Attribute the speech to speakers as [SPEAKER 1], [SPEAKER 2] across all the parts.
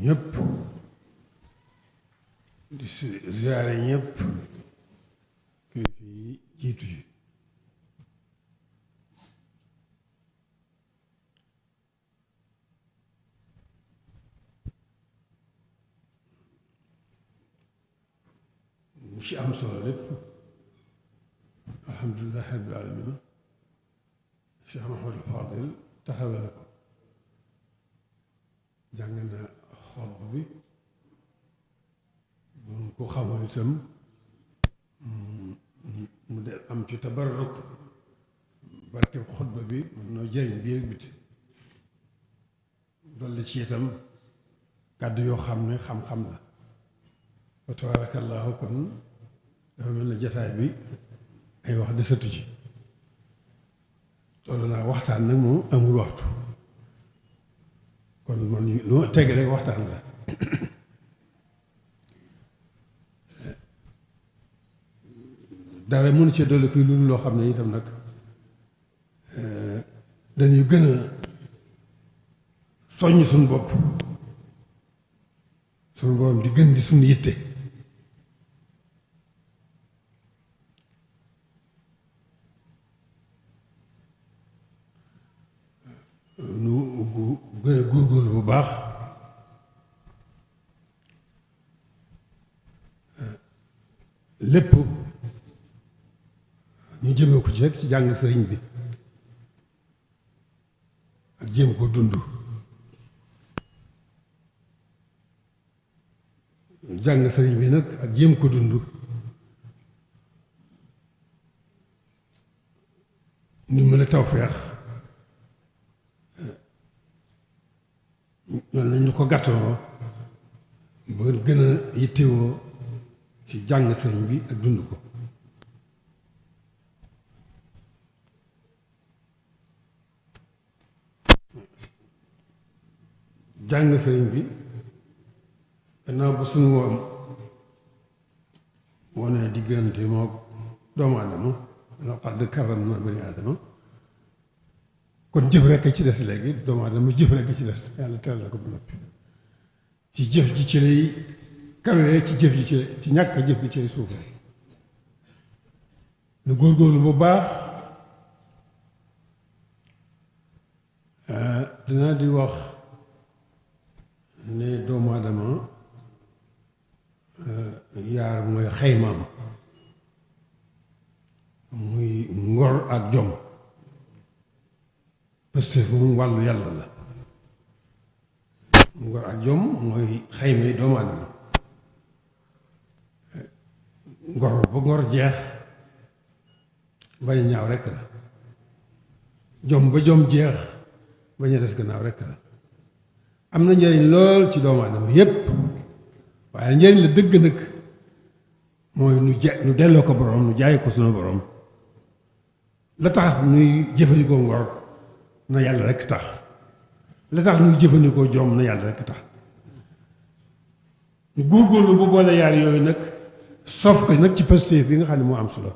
[SPEAKER 1] ñëpp di ziyaare ñëpp kii fii jiitu ji mu ci am solo lépp alhamdulillahi rabbil alamin Cheikh Mahamadou Fadil taxawe na ko jàng na xutba bi bu ko xamoon itam mu de am ci tabarruk barkeb xutba bi mën noo jëriñ biir biti dolli ci itam kàddu yoo xam ne xam-xam la wa tabarakallahu kon dafa mel na jataay bi ay wax desatu ci toll naa waxtaan nag moom amul waxtu kon man lu ma teg rek waxtaan la dara mënu ci dolli kuy loolu loo xam ne itam nag dañuy gën a soññ suñu bopp suñu borom di gën di suñu yitte nu gën a góorgóorlu bu baax lépp ñu jëmee ko ci rek ci jàng sëriñ bi ak jéem ko dund jàng sëriñ bi nag ak jéem ko dund ñu mën a tawfeex noonu lañu ko gàttanoo ba gën a yittewoo ci jàng sëriñ bi ak dund ko jàng sëriñ bi gannaaw ba suñu woon wane diggante moo doomu aadama laqad karramnaa bani aadama kon jëf rekk ci des léegi doomu aadama jëf rekk ci des yàlla teral na ko ba noppi ci jëf ji ci lay kawee ci jëf ji ci ñàkk jëf ji ci lay suufee nu góorgóorlu bu baax dinaa di wax ne doomu aadama yaar mooy xaymaam muy ngor ak jom parce que moom wàllu yàlla la ngor ak jom mooy xayma yi doomu aadama ngor ba ngor jeex bañ ñaaw rekk la jom ba jom jeex bañ a des gannaaw rekk la am na njëriñ lool ci doomu aadama yépp waaye njëriñ la dëgg nag mooy nu delloo ko borom nu jaay ko sunu borom la tax nuy jëfandikoo ngor na yàlla rekk tax la tax nuy jëfandikoo jom na yàlla rekk tax ñu góorgóorlu bu boole yaar yooyu nag sof ko nag ci pastéef bi nga xam ne moo am solo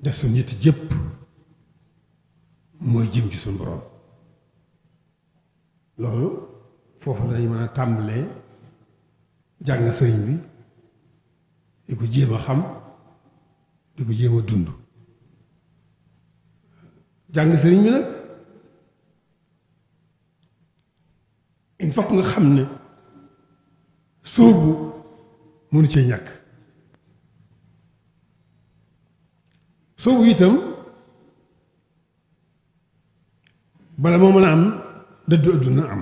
[SPEAKER 1] def su nit jëpp mooy jëm ci suñu borom loolu foofu lañu mën a tàmbalee jàng sëriñ bi di ko jéem a xam di ko jéem a dund jàng sëriñ bi nag il faut nga xam ne sóobu mënu cee ñàkk sóobu itam bala moo mën a am dëddu àdduna am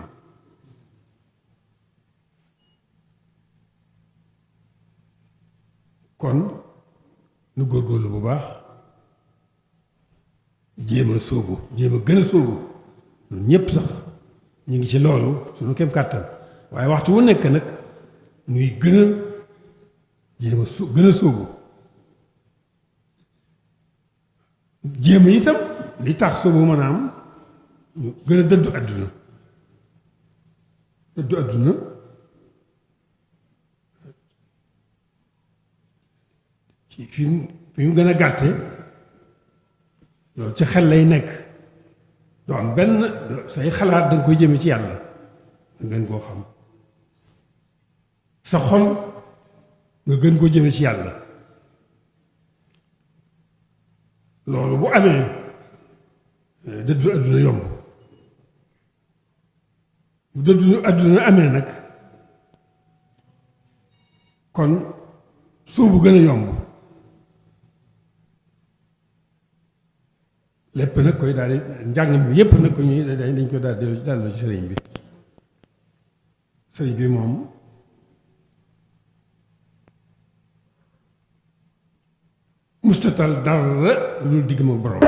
[SPEAKER 1] kon nu góorgóorlu bu baax jéem a sóobu jéem a gën a sóobu ñun ñépp sax ñu ngi ci loolu suñu kem kàttan waaye waxtu wu nekk nag nuy gën a jéem a gën a sóobu jéem a itam li tax sóobu mën a am ñu gën a dëddu àdduna dëddu àdduna ci fi mu gën a gàtte loolu ci xel lay nekk doon benn say xalaat da nga koy jëme ci yàlla nga gën koo xam sa xol nga gën koo jëme ci yàlla loolu bu amee dëddu àdduna yomb bu dëddu àdduna amee nag kon sóobu gën a yomb lépp nag koy daal di njàng mi yépp nag ko ñuy dañ ko daal di delloo ci sëriñ bi moom mustatal dara lu digg ma borom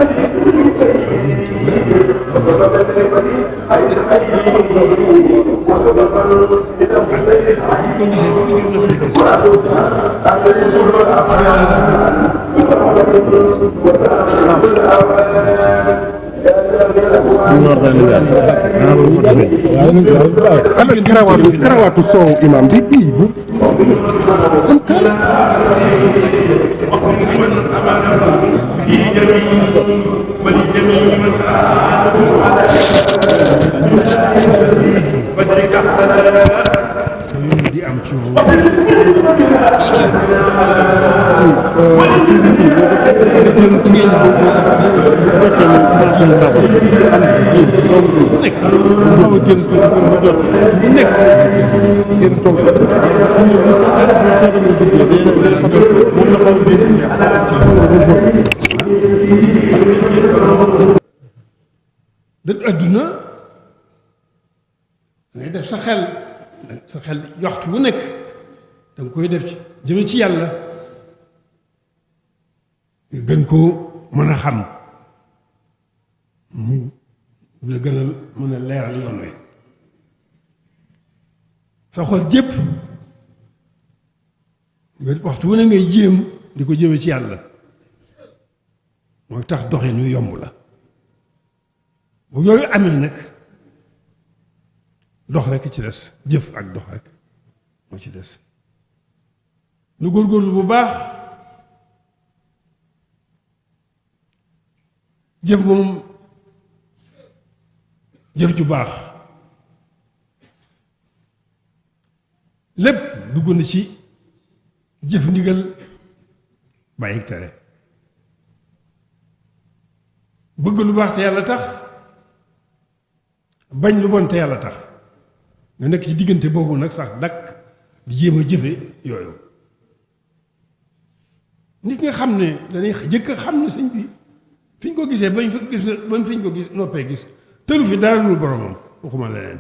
[SPEAKER 1] ko gisee bu ñu noppee gis
[SPEAKER 2] karawaatu soow imam bi bii bu am kala
[SPEAKER 1] di am ci moom dëgg adduna ngay def sa xel waxtu bu nekk danga koy def ci jëme ci yàlla nga gën koo mën a xam mu la gën a mën a leeral yoon wi sa xol jépp nga waxtu wu ne ngay jéem di ko jëme ci yàlla mooy tax doxin wi yomb la bu yooyu amee nag dox rek ci des jëf ak dox rek moo ci des nu góorgóorlu bu baax jëf moom jëf ju baax lépp dugg na ci jëf ndigal bàyyi tere bëgg lu baax te yàlla tax bañ lu bon te yàlla tax nga nekk ci diggante boobu nag sax dakk di jéem a jëfe yooyu nit nga xam ne dañuy jëkk a xam ne sëñ bi fi ñu ko gisee bañ fi ñu ko gis noppee gis tëlu fi dara lu boromam waxuma leneen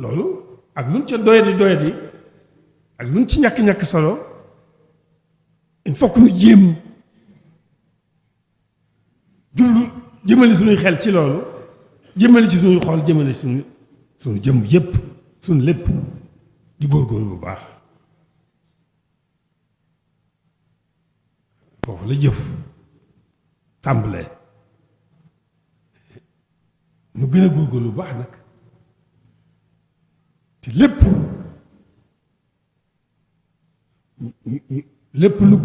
[SPEAKER 1] loolu ak luñ ca doyadi ak luñ ci ñàkk-ñàkk solo il faut que ñu jéem jullu jëmale suñuy xel ci loolu jëmale ci suñuy xool jëmale ci suñu jëm yépp suñu lépp di góorgóorlu bu baax foofu la jëf tàmbalee nu gën a góorgóorlu bu baax nag te lépp nu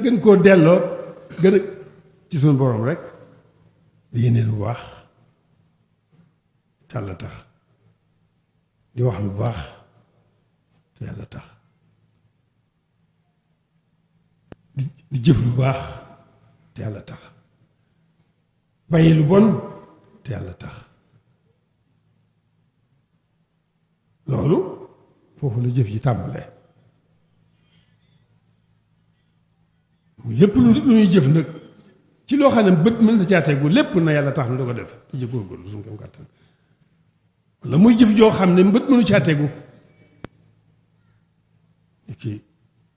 [SPEAKER 1] gën koo delloo gën a ci suñu boroom rek di yéene lu baax te yàlla tax di wax lu baax te yàlla tax di jëf lu baax te yàlla tax bàyyi lu bon te yàlla tax loolu foofu la jëf ji tàmbalee lépp lu ñuy jëf nag ci loo xam ne bët mën na caa tegu lépp na yàlla tax na da ko def di jëf góorgóorlu suñu kam kàttan wala muy jëf joo xam ne bët mënu caa tegu ci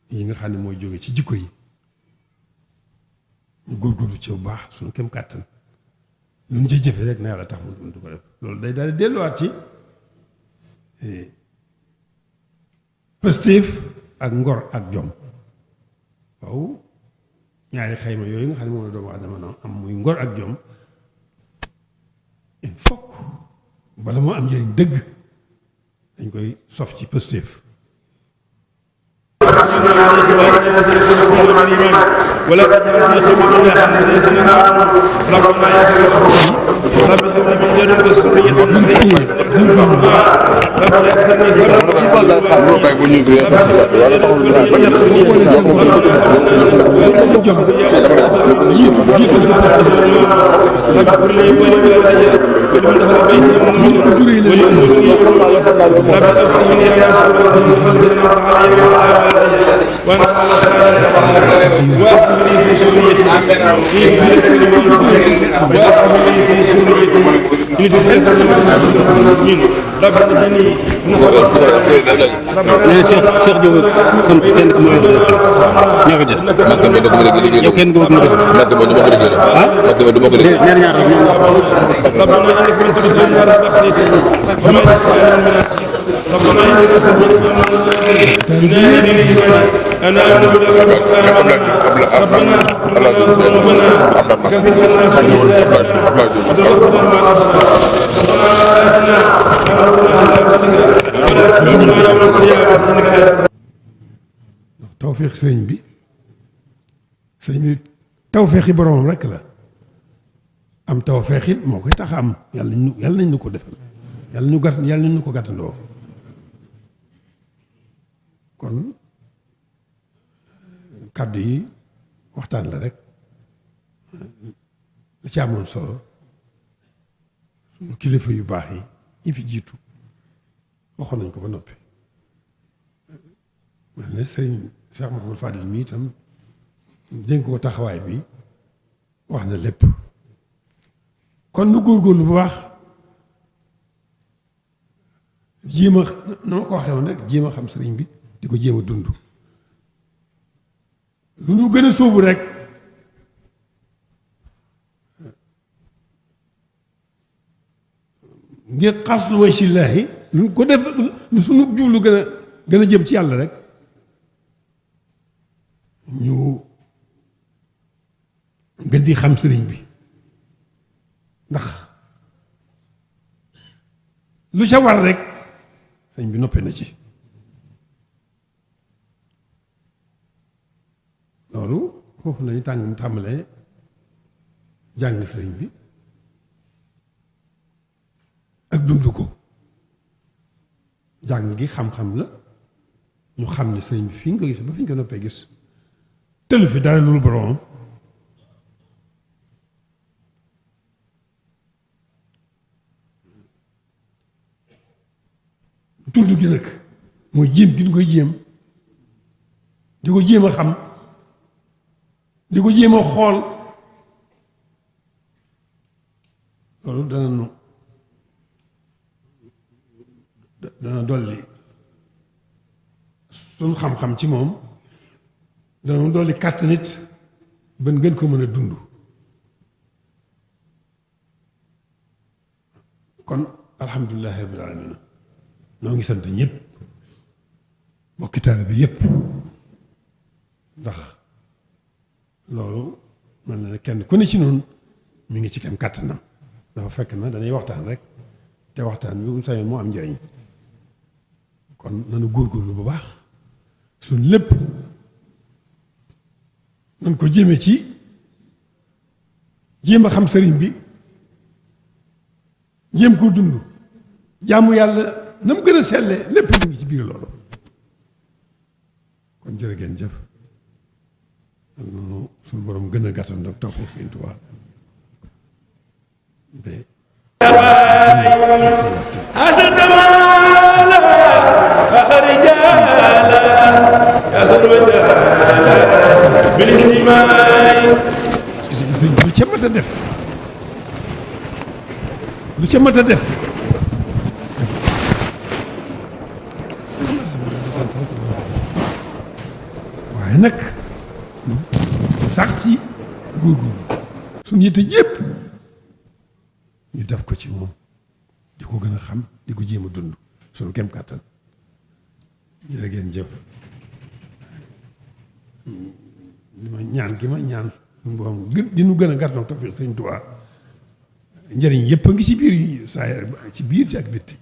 [SPEAKER 1] yi nga xam ne mooy jóge ci jikko yi ñu góorgóorlu ci bu baax suñu kem kàttan lu ñu ci jëfe rek na yàlla tax mu du ko def loolu day daal di delluwaat ci pëstéef ak ngor ak jom waaw ñaari xayma yooyu nga xam ne moom la doomu aadama na am muy ngor ak jom il faut bala moo am njëriñ dëgg dañ koy sof ci pëstéef
[SPEAKER 3] ولا تجعل في قلوبنا غلا للذين آمنوا ربنا إنك رؤوف رب هب لي من لدنك ذرية طيبة رب لا
[SPEAKER 4] Cheikh Diop sant kenn ku ma ñoo fi des. yow kenn ku ma
[SPEAKER 3] أنا أؤمن بربك ربنا ذنوبنا كفر لنا سيئاتنا وتوفنا مع الأبرار
[SPEAKER 1] tawfeex sëriñ bi tawfeexi boroomam rekk la am tawfeex it moo koy tax am yàlla nañ ñu ko defal yàlla nañ ñu ko gàttandoo kon kàddu yi waxtaan la rek la ci amoon solo suñu kilifa yu baax yi ñi fi jiitu waxoon nañ ko ba noppi mel ne sëriñ Cheikh Mouhamadou Fadil mi itam dénk ko taxawaay bi wax na lépp kon nu góorgóorlu bu baax jéem a na ma ko waxee woon rek jéem a xam sëriñ bi di ko jéem a dund lu nu gën a sóobu rek ngir xaslu way sillaahi lu ko def lu sunu jublu gën a jëm ci yàlla rek ñu gën di xam sëriñ bi ndax lu ca war rek sëriñ bi noppee na ci loolu foofu lañu tàmbalee jàng sëriñ bi ak dund ko jàng gi xam-xam la ñu xam ne sëriñ bi fi ñu ko gis ba fi ñu ko noppee gis tëlu fi dara loolu boroomam dund gi nag mooy jéem gi ñu koy jéem di ko jéem a xam di ko jéem a xool loolu dana dolli suñ xam-xam ci moom dana dolli kàtt nit ban gën ko mën a dund kon alhamdulilahi rabbil alamin noo ngi sant ñëpp mbokki taalibe bi yëpp ndax loolu mel na ne kenn ku ne ci noonu mi ngi ci kem kàttanam dafa fekk na dañuy waxtaan rek te waxtaan bi bu sañoon moo am njëriñ kon nanu góorgóorlu bu baax suñ lépp nan ko jéeme ci jéem a xam sëriñ bi jéem koo dund jaamu yàlla na mu gën a selle lépp ñu ngi ci biir loolu kon jërë ngeen jëf noonu suñu borom gën a gàttal ndox tawfeex Sëriñ Tuubaa
[SPEAKER 3] هذا الجمال رجالا يا ذا الوجال بالاهتمام
[SPEAKER 1] parce que sëñ bi lu ca mat a def lu ca mat a def waaye nag lu sax ci góorgóorlu suñu yitte yépp ñu def ko ci moom di ko gën a xam di ko jéem a dund suñu kem kàttan jërë ngeen jëf li ma ñaan gi ma ñaan boom gën di nu gën a gàttal tawfiq Sëriñ Tuubaa njëriñ yëpp a ngi ci biir saa ci biir ci ak bitti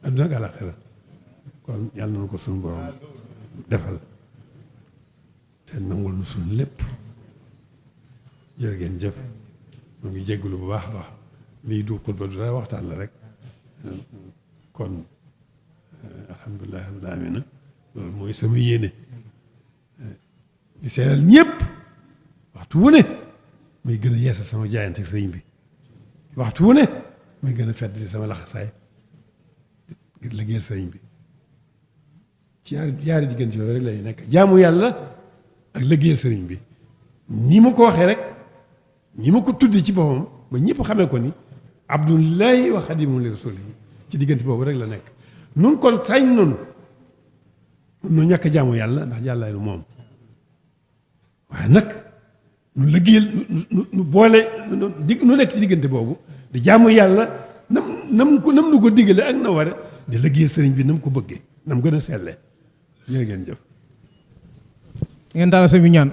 [SPEAKER 1] adduna ak àllaaxira kon yàlla na ko suñu borom defal te nangul nu suñ lépp jërë ngeen jëf mu ngi jéggulu bu baax a baax lii du xutba du dara waxtaan la rek kon alhamdulilah rabbil aalamiina loolu mooy sama yéene di seeral ñëpp waxtu wu ne may gën a yeesal sama jaayante ak sëriñ bi waxtu wu ne may gën a fedd sama laxasaay ngir liggéeyal sëriñ bi ci yaari diggante yooyu rek lay nekk jaamu yàlla ak liggéeyal sëriñ bi ni ma ko waxee rek ñi ma ko tuddee ci boppam ba ñëpp xamee ko ni abdullahi wa xadimu li rasulihi ci diggante boobu rek la nekk nun kon sañ nonu nu ñàkk jaamu yàlla ndax yàlla nu moom waaye nag nu liggéeyal nu boole nu nekk ci diggante boobu di jaamu yàlla nam nu ko diggale ak na ware di liggéeyal sëriñ bi nam ko bëggee nam gën a selle jërë ngeen jëf
[SPEAKER 5] ngeen daal sa bi ñaan